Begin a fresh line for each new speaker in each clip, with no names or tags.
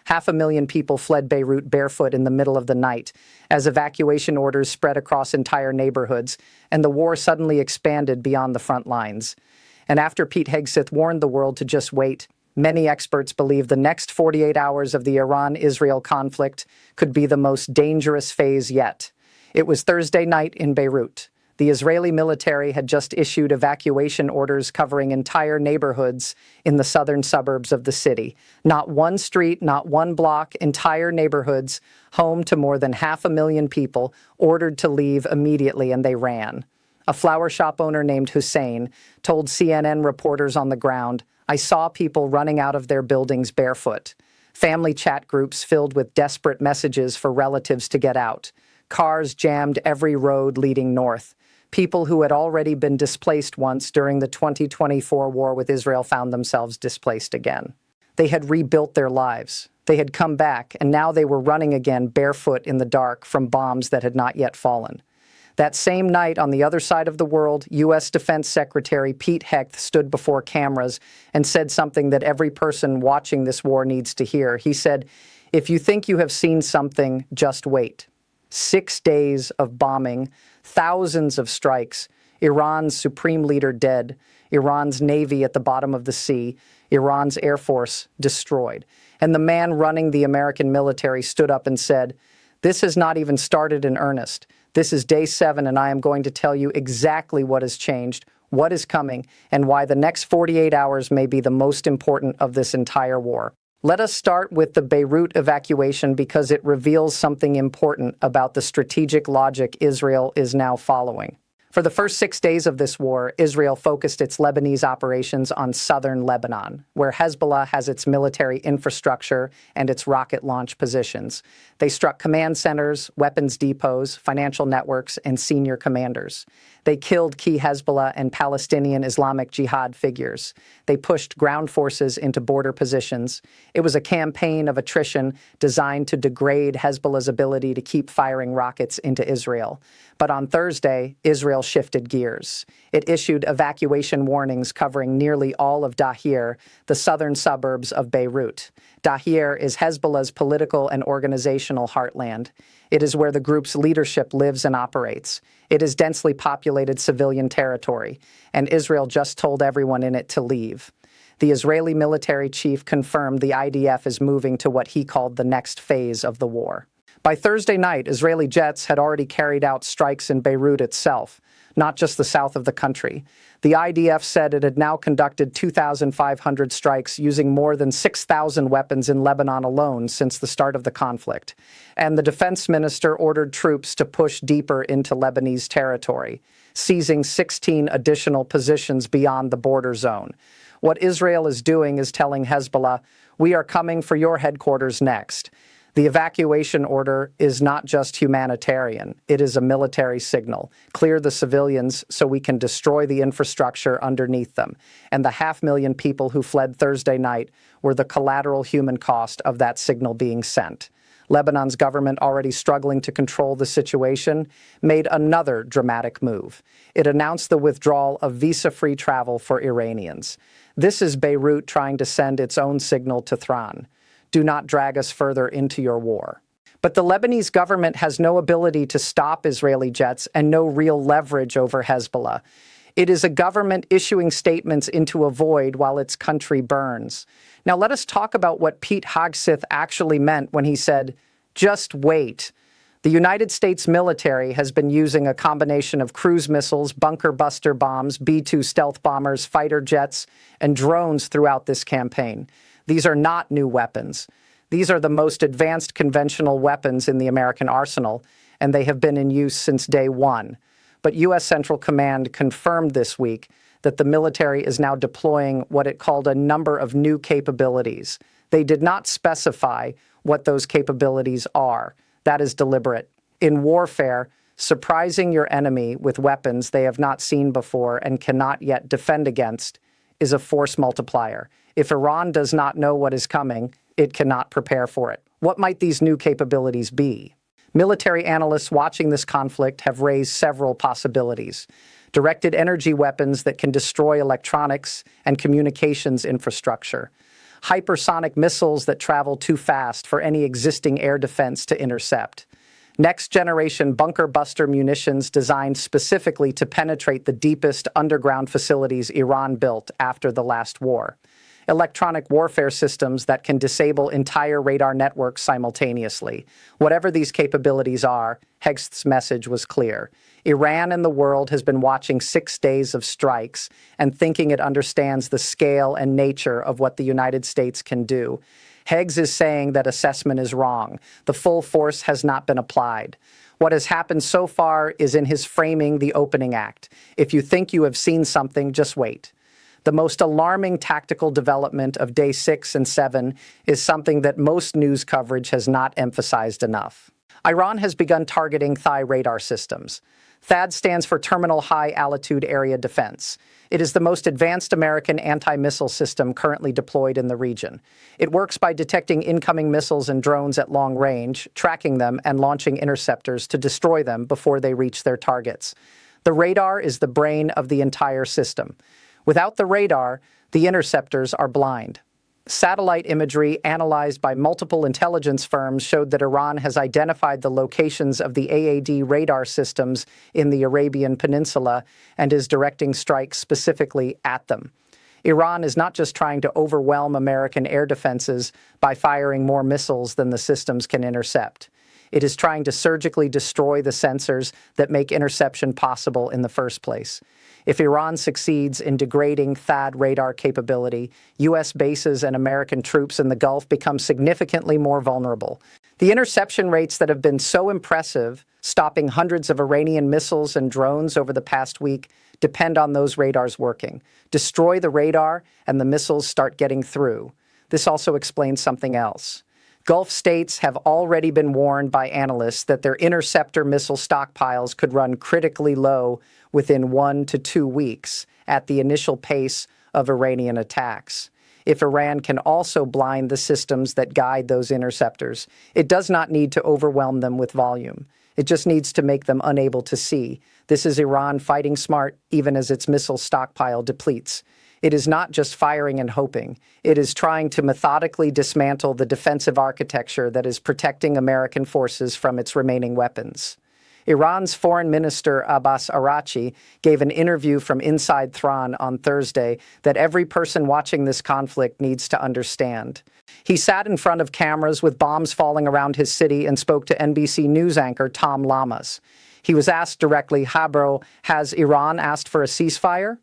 500,000 people fled Beirut barefoot in the middle of the night as evacuation orders spread across entire neighborhoods, and the war suddenly expanded beyond the front lines. And after Pete Hegseth warned the world to just wait, many experts believe the next 48 hours of the Iran-Israel conflict could be the most dangerous phase yet. It was Thursday night in Beirut. The Israeli military had just issued evacuation orders covering entire neighborhoods in the southern suburbs of the city. Not one street, not one block, entire neighborhoods, home to more than 500,000 people, ordered to leave immediately, and they ran. A flower shop owner named Hussein told CNN reporters on the ground, "I saw people running out of their buildings barefoot. Family chat groups filled with desperate messages for relatives to get out. Cars jammed every road leading north. People who had already been displaced once during the 2024 war with Israel found themselves displaced again. They had rebuilt their lives. They had come back, and now they were running again barefoot in the dark from bombs that had not yet fallen." That same night, on the other side of the world, U.S. Defense Secretary Pete Hegseth stood before cameras and said something that every person watching this war needs to hear. He said, "If you think you have seen something, just wait." 6 days of bombing, thousands of strikes, Iran's supreme leader dead, Iran's navy at the bottom of the sea, Iran's air force destroyed. And the man running the American military stood up and said, "This has not even started in earnest. This is day 7, and I am going to tell you exactly what has changed, what is coming, and why the next 48 hours may be the most important of this entire war." Let us start with the Beirut evacuation because it reveals something important about the strategic logic Israel is now following. For the first 6 days of this war, Israel focused its Lebanese operations on southern Lebanon, where Hezbollah has its military infrastructure and its rocket launch positions. They struck command centers, weapons depots, financial networks, and senior commanders. They killed key Hezbollah and Palestinian Islamic Jihad figures. They pushed ground forces into border positions. It was a campaign of attrition designed to degrade Hezbollah's ability to keep firing rockets into Israel. But on Thursday, Israel shifted gears. It issued evacuation warnings covering nearly all of Dahir, the southern suburbs of Beirut. Dahir is Hezbollah's political and organizational heartland. It is where the group's leadership lives and operates. It is densely populated civilian territory, and Israel just told everyone in it to leave. The Israeli military chief confirmed the IDF is moving to what he called the next phase of the war. By Thursday night, Israeli jets had already carried out strikes in Beirut itself, not just the south of the country. The IDF said it had now conducted 2,500 strikes using more than 6,000 weapons in Lebanon alone since the start of the conflict. And the defense minister ordered troops to push deeper into Lebanese territory, seizing 16 additional positions beyond the border zone. What Israel is doing is telling Hezbollah, "We are coming for your headquarters next." The evacuation order is not just humanitarian. It is a military signal. Clear the civilians so we can destroy the infrastructure underneath them. And the 500,000 people who fled Thursday night were the collateral human cost of that signal being sent. Lebanon's government, already struggling to control the situation, made another dramatic move. It announced the withdrawal of visa-free travel for Iranians. This is Beirut trying to send its own signal to Tehran. Do not drag us further into your war. But the Lebanese government has no ability to stop Israeli jets and no real leverage over Hezbollah. It is a government issuing statements into a void while its country burns. Now let us talk about what Pete Hegseth actually meant when he said, "Just wait." The United States military has been using a combination of cruise missiles, bunker buster bombs, B-2 stealth bombers, fighter jets, and drones throughout this campaign. These are not new weapons. These are the most advanced conventional weapons in the American arsenal, and they have been in use since day one. But U.S. Central Command confirmed this week that the military is now deploying what it called a number of new capabilities. They did not specify what those capabilities are. That is deliberate. In warfare, surprising your enemy with weapons they have not seen before and cannot yet defend against is a force multiplier. If Iran does not know what is coming, it cannot prepare for it. What might these new capabilities be? Military analysts watching this conflict have raised several possibilities. Directed energy weapons that can destroy electronics and communications infrastructure. hypersonic missiles that travel too fast for any existing air defense to intercept, next-generation bunker-buster munitions designed specifically to penetrate the deepest underground facilities Iran built after the last war, electronic warfare systems that can disable entire radar networks simultaneously. Whatever these capabilities are, Hegseth's message was clear. Iran and the world has been watching 6 days of strikes and thinking it understands the scale and nature of what the United States can do. Heggs is saying that assessment is wrong. The full force has not been applied. What has happened so far is in his framing the opening act. If you think you have seen something, just wait. The most alarming tactical development of day 6 and 7 is something that most news coverage has not emphasized enough. Iran has begun targeting THAAD radar systems. THAAD stands for Terminal High Altitude Area Defense. It is the most advanced American anti-missile system currently deployed in the region. It works by detecting incoming missiles and drones at long range, tracking them, and launching interceptors to destroy them before they reach their targets. The radar is the brain of the entire system. Without the radar, the interceptors are blind. Satellite imagery analyzed by multiple intelligence firms showed that Iran has identified the locations of the AAD radar systems in the Arabian Peninsula and is directing strikes specifically at them. Iran is not just trying to overwhelm American air defenses by firing more missiles than the systems can intercept. It is trying to surgically destroy the sensors that make interception possible in the first place. If Iran succeeds in degrading THAAD radar capability, U.S. bases and American troops in the Gulf become significantly more vulnerable. The interception rates that have been so impressive, stopping hundreds of Iranian missiles and drones over the past week, depend on those radars working. Destroy the radar, and the missiles start getting through. This also explains something else. Gulf states have already been warned by analysts that their interceptor missile stockpiles could run critically low within 1 to 2 weeks at the initial pace of Iranian attacks. If Iran can also blind the systems that guide those interceptors, it does not need to overwhelm them with volume. It just needs to make them unable to see. This is Iran fighting smart even as its missile stockpile depletes. It is not just firing and hoping. It is trying to methodically dismantle the defensive architecture that is protecting American forces from its remaining weapons. Iran's Foreign Minister Abbas Araghchi gave an interview from inside Tehran on Thursday that every person watching this conflict needs to understand. He sat in front of cameras with bombs falling around his city and spoke to NBC News anchor Tom Lamas. He was asked directly, "Habro, has Iran asked for a ceasefire?"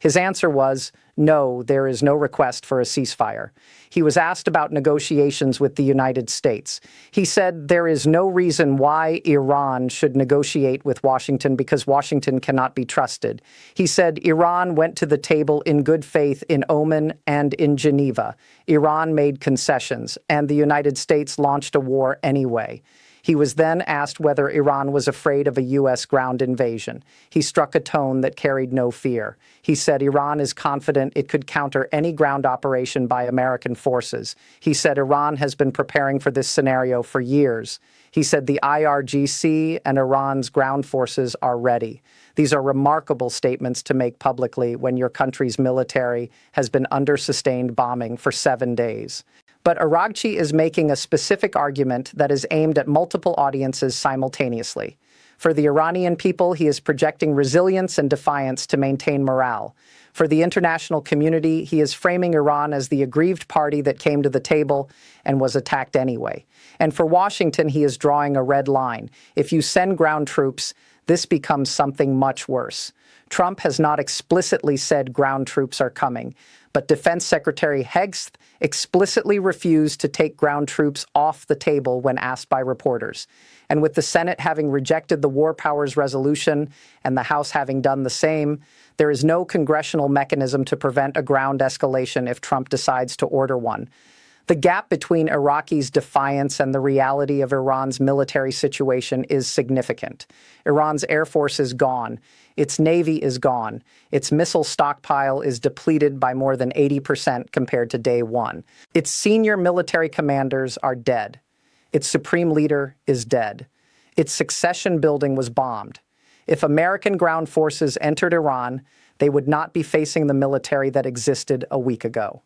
His answer was, "No, there is no request for a ceasefire." He was asked about negotiations with the United States. He said there is no reason why Iran should negotiate with Washington because Washington cannot be trusted. He said Iran went to the table in good faith in Oman and in Geneva. Iran made concessions, and the United States launched a war anyway. He was then asked whether Iran was afraid of a U.S. ground invasion. He struck a tone that carried no fear. He said Iran is confident it could counter any ground operation by American forces. He said Iran has been preparing for this scenario for years. He said the IRGC and Iran's ground forces are ready. These are remarkable statements to make publicly when your country's military has been under sustained bombing for 7 days. But Araghchi is making a specific argument that is aimed at multiple audiences simultaneously. For the Iranian people, he is projecting resilience and defiance to maintain morale. For the international community, he is framing Iran as the aggrieved party that came to the table and was attacked anyway. And for Washington, he is drawing a red line. If you send ground troops, this becomes something much worse. Trump has not explicitly said ground troops are coming, but Defense Secretary Hegseth explicitly refused to take ground troops off the table when asked by reporters. And with the Senate having rejected the War Powers Resolution and the House having done the same, there is no congressional mechanism to prevent a ground escalation if Trump decides to order one. The gap between Iraqis' defiance and the reality of Iran's military situation is significant. Iran's air force is gone. Its navy is gone. Its missile stockpile is depleted by more than 80% compared to day one. Its senior military commanders are dead. Its supreme leader is dead. Its succession building was bombed. If American ground forces entered Iran, they would not be facing the military that existed a week ago.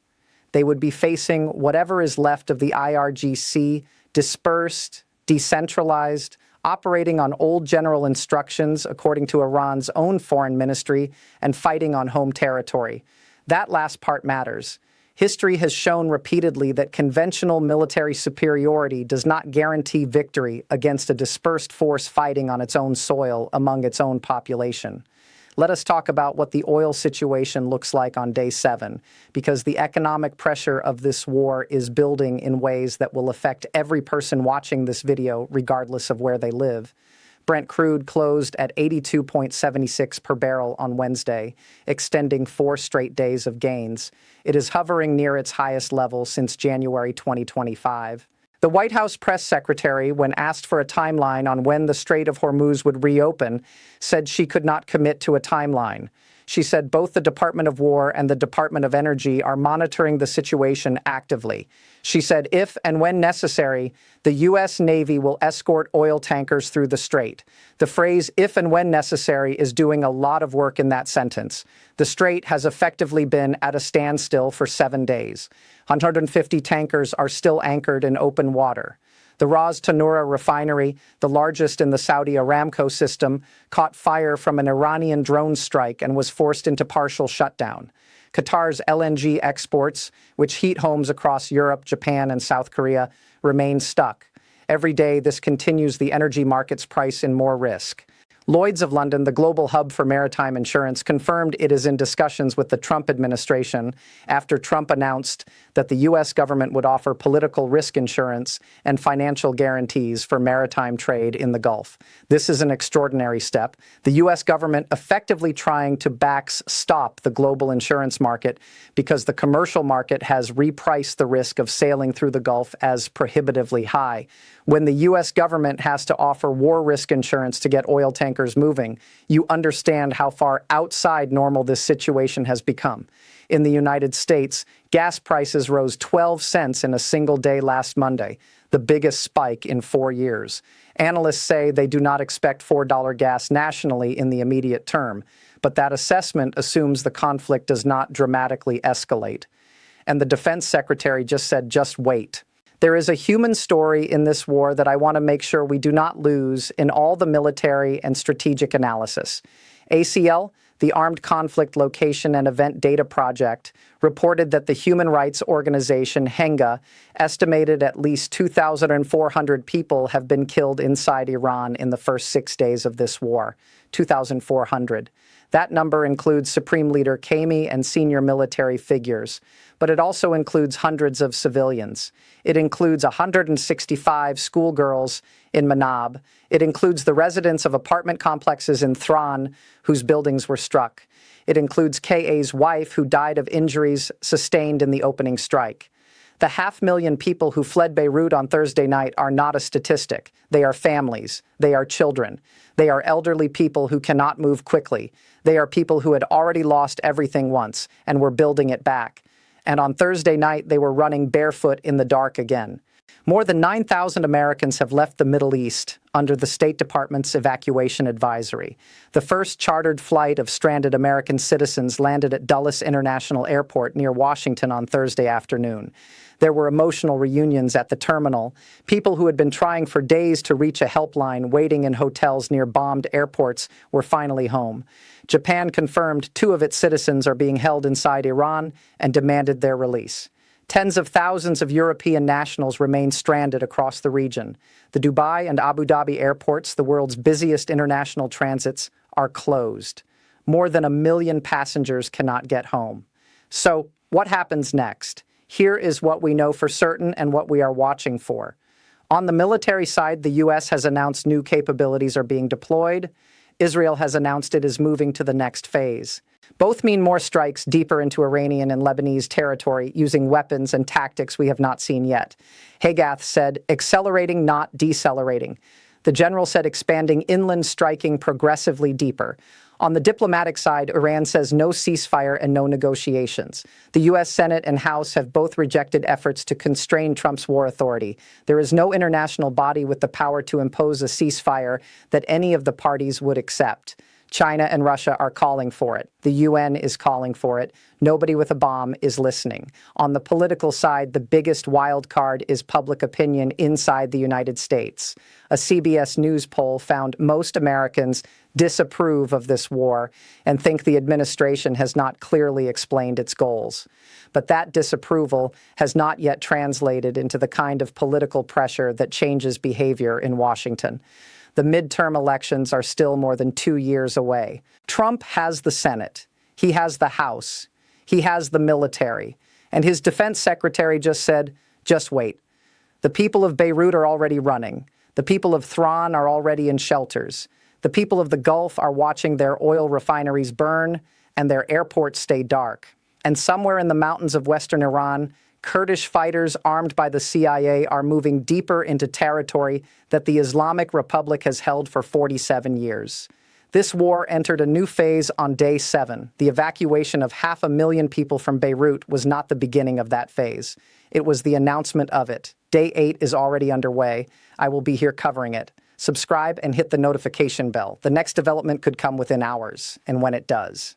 They would be facing whatever is left of the IRGC, dispersed, decentralized, operating on old general instructions according to Iran's own foreign ministry, and fighting on home territory. That last part matters. History has shown repeatedly that conventional military superiority does not guarantee victory against a dispersed force fighting on its own soil among its own population. Let us talk about what the oil situation looks like on day 7, because the economic pressure of this war is building in ways that will affect every person watching this video, regardless of where they live. Brent crude closed at 82.76 per barrel on Wednesday, extending 4 straight days of gains. It is hovering near its highest level since January 2025. The White House press secretary, when asked for a timeline on when the Strait of Hormuz would reopen, said she could not commit to a timeline. She said both the Department of War and the Department of Energy are monitoring the situation actively. She said if and when necessary, the U.S. Navy will escort oil tankers through the strait. The phrase if and when necessary is doing a lot of work in that sentence. The strait has effectively been at a standstill for 7 days. 150 tankers are still anchored in open water. The Ras Tanura refinery, the largest in the Saudi Aramco system, caught fire from an Iranian drone strike and was forced into partial shutdown. Qatar's LNG exports, which heat homes across Europe, Japan, and South Korea, remain stuck. Every day, this continues the energy market's price in more risk. Lloyd's of London, the global hub for maritime insurance, confirmed it is in discussions with the Trump administration after Trump announced that the U.S. government would offer political risk insurance and financial guarantees for maritime trade in the Gulf. This is an extraordinary step. The U.S. government effectively trying to backstop the global insurance market because the commercial market has repriced the risk of sailing through the Gulf as prohibitively high. When the U.S. government has to offer war risk insurance to get oil tankers moving, you understand how far outside normal this situation has become. In the United States, gas prices rose 12 cents in a single day last Monday, the biggest spike in 4 years. Analysts say they do not expect $4 gas nationally in the immediate term, but that assessment assumes the conflict does not dramatically escalate. And the Defense Secretary just said, just wait. There is a human story in this war that I want to make sure we do not lose in all the military and strategic analysis. ACL, the Armed Conflict Location and Event Data Project, reported that the human rights organization HENGA estimated at least 2,400 people have been killed inside Iran in the first 6 days of this war. 2,400. That number includes Supreme Leader Kamei and senior military figures, but it also includes hundreds of civilians. It includes 165 schoolgirls in Manab. It includes the residents of apartment complexes in Thran whose buildings were struck. It includes KA's wife who died of injuries sustained in the opening strike. The 500,000 people who fled Beirut on Thursday night are not a statistic. They are families. They are children. They are elderly people who cannot move quickly. They are people who had already lost everything once and were building it back. And on Thursday night, they were running barefoot in the dark again. More than 9,000 Americans have left the Middle East under the State Department's evacuation advisory. The first chartered flight of stranded American citizens landed at Dulles International Airport near Washington on Thursday afternoon. There were emotional reunions at the terminal. People who had been trying for days to reach a helpline waiting in hotels near bombed airports were finally home. Japan confirmed 2 of its citizens are being held inside Iran and demanded their release. Tens of thousands of European nationals remain stranded across the region. The Dubai and Abu Dhabi airports, the world's busiest international transits, are closed. More than 1 million passengers cannot get home. So, what happens next? Here is what we know for certain and what we are watching for. On the military side, the U.S. has announced new capabilities are being deployed. Israel has announced it is moving to the next phase. Both mean more strikes deeper into Iranian and Lebanese territory using weapons and tactics we have not seen yet. Hegseth said, accelerating, not decelerating. The general said expanding inland, striking progressively deeper. On the diplomatic side, Iran says no ceasefire and no negotiations. The U.S. Senate and House have both rejected efforts to constrain Trump's war authority. There is no international body with the power to impose a ceasefire that any of the parties would accept. China and Russia are calling for it. The UN is calling for it. Nobody with a bomb is listening. On the political side, the biggest wild card is public opinion inside the United States. A CBS News poll found most Americans disapprove of this war and think the administration has not clearly explained its goals. But that disapproval has not yet translated into the kind of political pressure that changes behavior in Washington. The midterm elections are still more than 2 years away. Trump has the Senate. He has the House. He has the military. And his defense secretary just said, just wait. The people of Beirut are already running. The people of Tehran are already in shelters. The people of the Gulf are watching their oil refineries burn and their airports stay dark. And somewhere in the mountains of western Iran, Kurdish fighters armed by the CIA are moving deeper into territory that the Islamic Republic has held for 47 years. This war entered a new phase on day 7. The evacuation of 500,000 people from Beirut was not the beginning of that phase. It was the announcement of it. Day 8 is already underway. I will be here covering it. Subscribe and hit the notification bell. The next development could come within hours, and when it does.